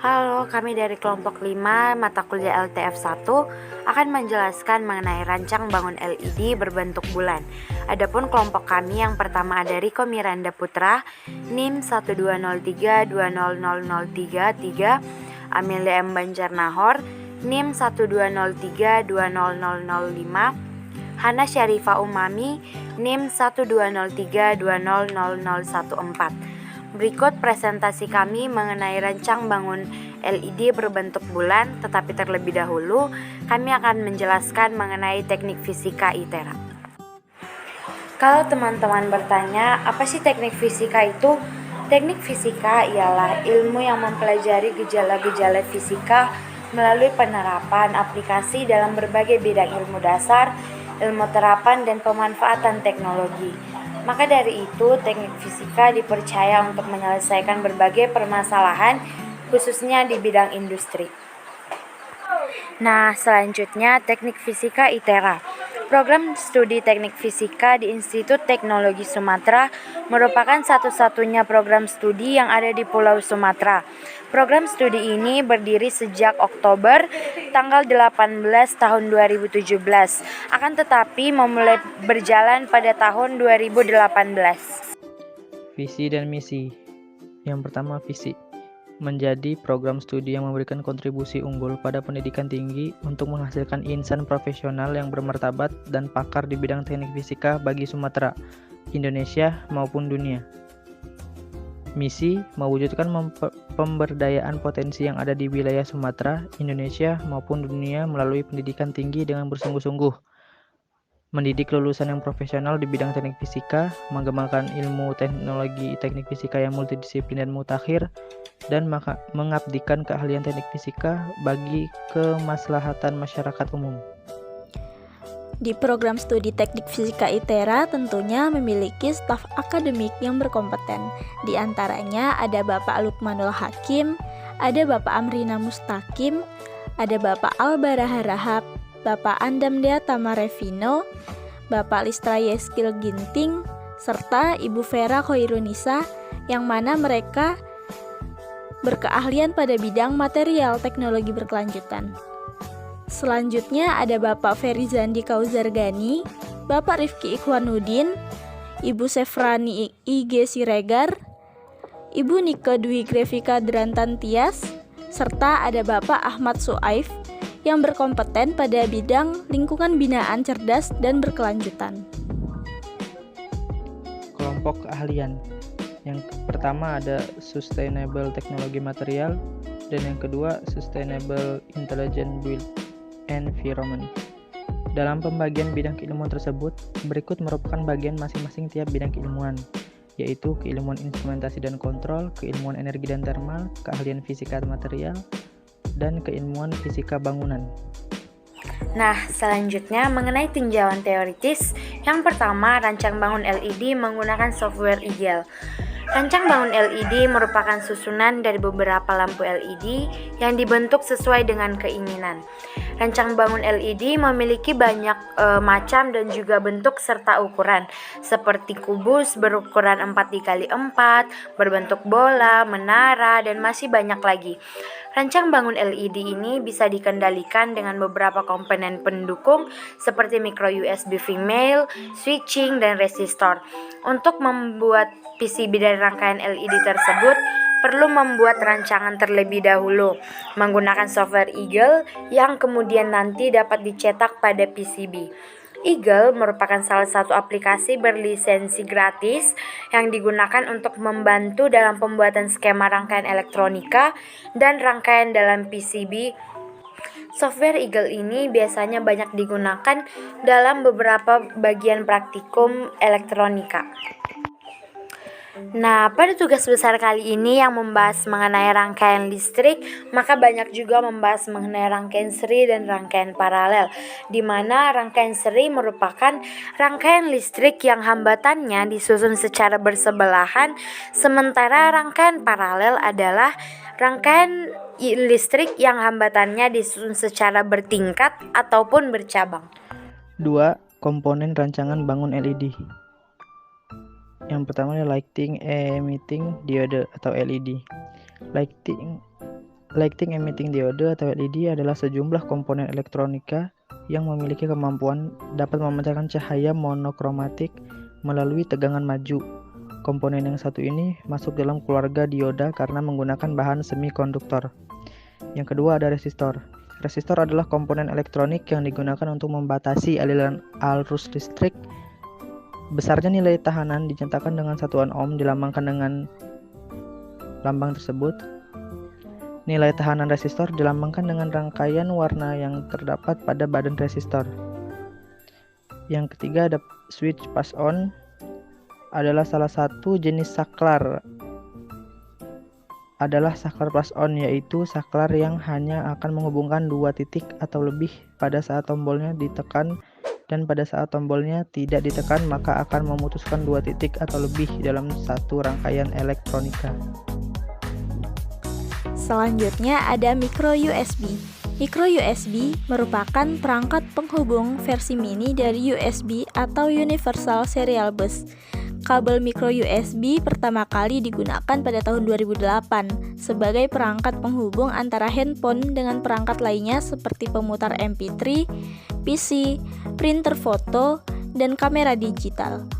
Halo, kami dari kelompok 5 mata kuliah LTF 1 akan menjelaskan mengenai rancang bangun LED berbentuk bulan. Adapun kelompok kami yang pertama ada Riko Miranda Putra, NIM 120320003, Amelia M. Banjarnahor, NIM 120320005, Hana Syarifah Umami, NIM 120320014. Berikut presentasi kami mengenai rancang bangun LED berbentuk bulan, tetapi terlebih dahulu kami akan menjelaskan mengenai teknik fisika ITERA. Kalau teman-teman bertanya, apa sih teknik fisika itu? Teknik fisika ialah ilmu yang mempelajari gejala-gejala fisika melalui penerapan aplikasi dalam berbagai bidang ilmu dasar, ilmu terapan, dan pemanfaatan teknologi. Maka dari itu, teknik fisika dipercaya untuk menyelesaikan berbagai permasalahan, khususnya di bidang industri. Nah, selanjutnya teknik fisika ITERA. Program studi teknik fisika di Institut Teknologi Sumatera merupakan satu-satunya program studi yang ada di Pulau Sumatera. Program studi ini berdiri sejak Oktober tanggal 18 tahun 2017, akan tetapi memulai berjalan pada tahun 2018. Visi dan misi. Yang pertama, visi. Menjadi program studi yang memberikan kontribusi unggul pada pendidikan tinggi untuk menghasilkan insan profesional yang bermartabat dan pakar di bidang teknik fisika bagi Sumatera, Indonesia maupun dunia. Misi mewujudkan pemberdayaan potensi yang ada di wilayah Sumatera, Indonesia maupun dunia melalui pendidikan tinggi dengan bersungguh-sungguh. Mendidik lulusan yang profesional di bidang teknik fisika, mengembangkan ilmu teknologi teknik fisika yang multidisiplin dan mutakhir, dan mengabdikan keahlian teknik fisika bagi kemaslahatan masyarakat umum. Di program studi teknik fisika ITERA tentunya memiliki staf akademik yang berkompeten. Di antaranya ada Bapak Lukmanul Hakim, ada Bapak Amrina Mustaqim, ada Bapak Albara Harahap, Bapak Andamdea Tamarevino, Bapak Listra Yeskil Ginting, serta Ibu Vera Khoirunisa, yang mana mereka berkeahlian pada bidang material teknologi berkelanjutan. Selanjutnya ada Bapak Ferizandi Kauzargani, Bapak Rifki Ikhwanuddin, Ibu Sefrani IG Siregar, Ibu Nike Dwi Grevika Drantan Tias, serta ada Bapak Ahmad Suaif yang berkompeten pada bidang lingkungan binaan cerdas dan berkelanjutan. Kelompok keahlian. Yang pertama ada Sustainable Teknologi Material, dan yang kedua Sustainable Intelligent Built Environment. Dalam pembagian bidang keilmuan tersebut, berikut merupakan bagian masing-masing tiap bidang keilmuan, yaitu keilmuan instrumentasi dan kontrol, keilmuan energi dan termal, keahlian fisika material, dan keilmuan fisika bangunan. Nah, selanjutnya mengenai tinjauan teoritis, yang pertama rancang bangun LED menggunakan software Eagle. Rancang bangun LED merupakan susunan dari beberapa lampu LED yang dibentuk sesuai dengan keinginan. Rancang bangun LED memiliki banyak macam dan juga bentuk serta ukuran, seperti kubus berukuran 4x4, berbentuk bola, menara, dan masih banyak lagi. Rancang bangun LED ini bisa dikendalikan dengan beberapa komponen pendukung seperti micro USB female, switching, dan resistor. Untuk membuat PCB dari rangkaian LED tersebut, perlu membuat rancangan terlebih dahulu menggunakan software Eagle yang kemudian nanti dapat dicetak pada PCB. Eagle merupakan salah satu aplikasi berlisensi gratis yang digunakan untuk membantu dalam pembuatan skema rangkaian elektronika dan rangkaian dalam PCB. Software Eagle ini biasanya banyak digunakan dalam beberapa bagian praktikum elektronika. Nah, pada tugas besar kali ini yang membahas mengenai rangkaian listrik, maka banyak juga membahas mengenai rangkaian seri dan rangkaian paralel, di mana rangkaian seri merupakan rangkaian listrik yang hambatannya disusun secara bersebelahan, sementara rangkaian paralel adalah rangkaian listrik yang hambatannya disusun secara bertingkat ataupun bercabang. 2. Komponen rancangan bangun LED. Yang pertama adalah lighting emitting diode atau LED. Lighting emitting diode atau LED adalah sejumlah komponen elektronika yang memiliki kemampuan dapat memancarkan cahaya monokromatik melalui tegangan maju. Komponen yang satu ini masuk dalam keluarga dioda karena menggunakan bahan semikonduktor. Yang kedua ada resistor. Resistor adalah komponen elektronik yang digunakan untuk membatasi aliran arus listrik. Besarnya nilai tahanan dinyatakan dengan satuan ohm dilambangkan dengan lambang tersebut. Nilai tahanan resistor dilambangkan dengan rangkaian warna yang terdapat pada badan resistor. Yang ketiga ada switch pass on, adalah salah satu jenis saklar. Adalah saklar pass on, yaitu saklar yang hanya akan menghubungkan dua titik atau lebih pada saat tombolnya ditekan, dan pada saat tombolnya tidak ditekan maka akan memutuskan dua titik atau lebih dalam satu rangkaian elektronika. Selanjutnya ada micro USB. Micro USB merupakan perangkat penghubung versi mini dari USB atau Universal Serial Bus. Kabel micro USB pertama kali digunakan pada tahun 2008 sebagai perangkat penghubung antara handphone dengan perangkat lainnya seperti pemutar MP3, PC, printer foto, dan kamera digital.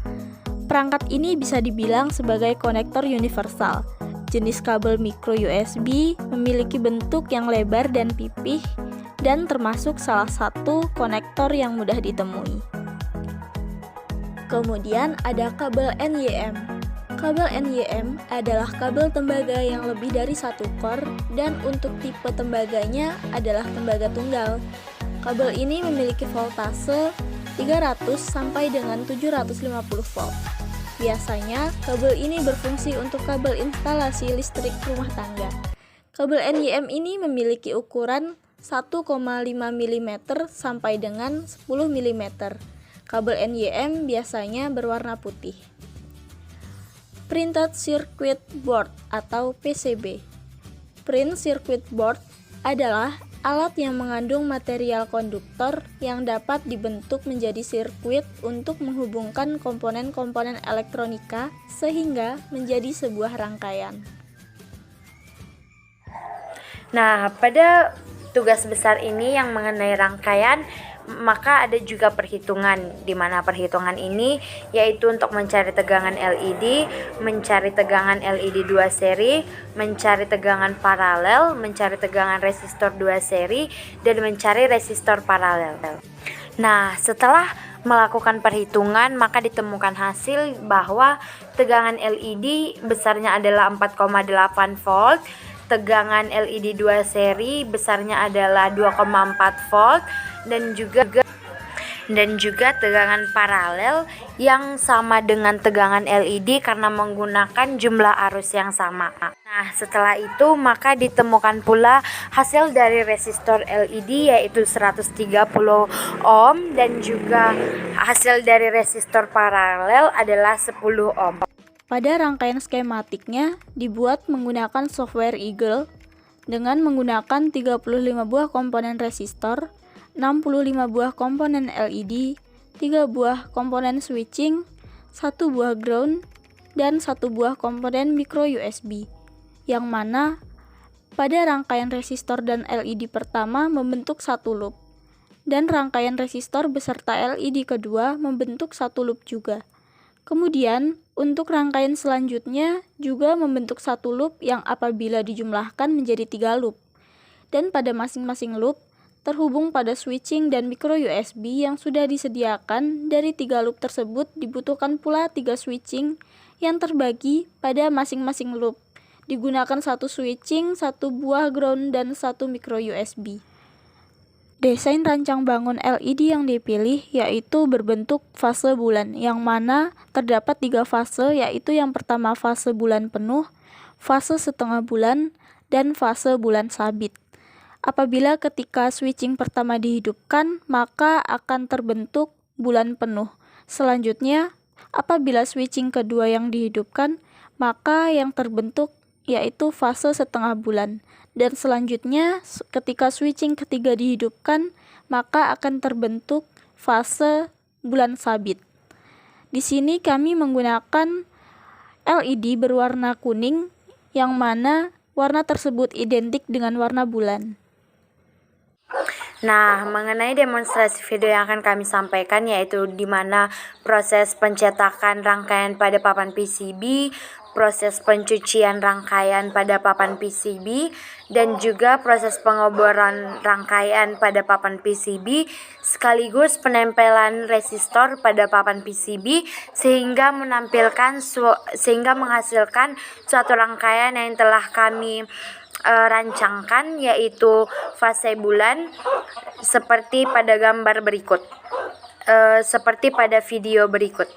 Perangkat ini bisa dibilang sebagai konektor universal. Jenis kabel micro USB memiliki bentuk yang lebar dan pipih dan termasuk salah satu konektor yang mudah ditemui. Kemudian ada kabel NYM. Kabel NYM adalah kabel tembaga yang lebih dari satu core dan untuk tipe tembaganya adalah tembaga tunggal. Kabel ini memiliki voltase 300 sampai dengan 750 volt. Biasanya, kabel ini berfungsi untuk kabel instalasi listrik rumah tangga. Kabel NYM ini memiliki ukuran 1,5 mm sampai dengan 10 mm. Kabel NYM biasanya berwarna putih. Printed Circuit Board atau PCB. Print Circuit Board adalah alat yang mengandung material konduktor yang dapat dibentuk menjadi sirkuit untuk menghubungkan komponen-komponen elektronika sehingga menjadi sebuah rangkaian. Nah, pada tugas besar ini yang mengenai rangkaian, maka ada juga perhitungan, di mana perhitungan ini yaitu untuk mencari tegangan LED, mencari tegangan LED 2 seri, mencari tegangan paralel, mencari tegangan resistor 2 seri, dan mencari resistor paralel. Nah, setelah melakukan perhitungan, maka ditemukan hasil bahwa tegangan LED besarnya adalah 4,8 volt, tegangan LED 2 seri besarnya adalah 2,4 volt, dan juga tegangan paralel yang sama dengan tegangan LED karena menggunakan jumlah arus yang sama. Nah, setelah itu maka ditemukan pula hasil dari resistor LED yaitu 130 ohm, dan juga hasil dari resistor paralel adalah 10 ohm. Pada rangkaian skematiknya dibuat menggunakan software Eagle dengan menggunakan 35 buah komponen resistor, 65 buah komponen LED, 3 buah komponen switching, 1 buah ground, dan 1 buah komponen micro USB, yang mana pada rangkaian resistor dan LED pertama membentuk satu loop, dan rangkaian resistor beserta LED kedua membentuk satu loop juga. Kemudian, untuk rangkaian selanjutnya juga membentuk satu loop yang apabila dijumlahkan menjadi 3 loop, dan pada masing-masing loop terhubung pada switching dan micro USB yang sudah disediakan. Dari 3 loop tersebut dibutuhkan pula 3 switching yang terbagi pada masing-masing loop. Digunakan 1 switching, 1 buah ground, dan 1 micro USB. Desain rancang bangun LED yang dipilih yaitu berbentuk fase bulan, yang mana terdapat 3 fase, yaitu yang pertama fase bulan penuh, fase setengah bulan, dan fase bulan sabit. Apabila ketika switching pertama dihidupkan, maka akan terbentuk bulan penuh. Selanjutnya, apabila switching kedua yang dihidupkan, maka yang terbentuk yaitu fase setengah bulan. Dan selanjutnya, ketika switching ketiga dihidupkan, maka akan terbentuk fase bulan sabit. Di sini kami menggunakan LED berwarna kuning, yang mana Warna tersebut identik dengan warna bulan. Nah, mengenai demonstrasi video yang akan kami sampaikan yaitu di mana proses pencetakan rangkaian pada papan PCB, proses pencucian rangkaian pada papan PCB, dan juga proses pengoboran rangkaian pada papan PCB, sekaligus penempelan resistor pada papan PCB sehingga menghasilkan suatu rangkaian yang telah kami rancangkan, yaitu fase bulan seperti pada gambar berikut, seperti pada video berikut.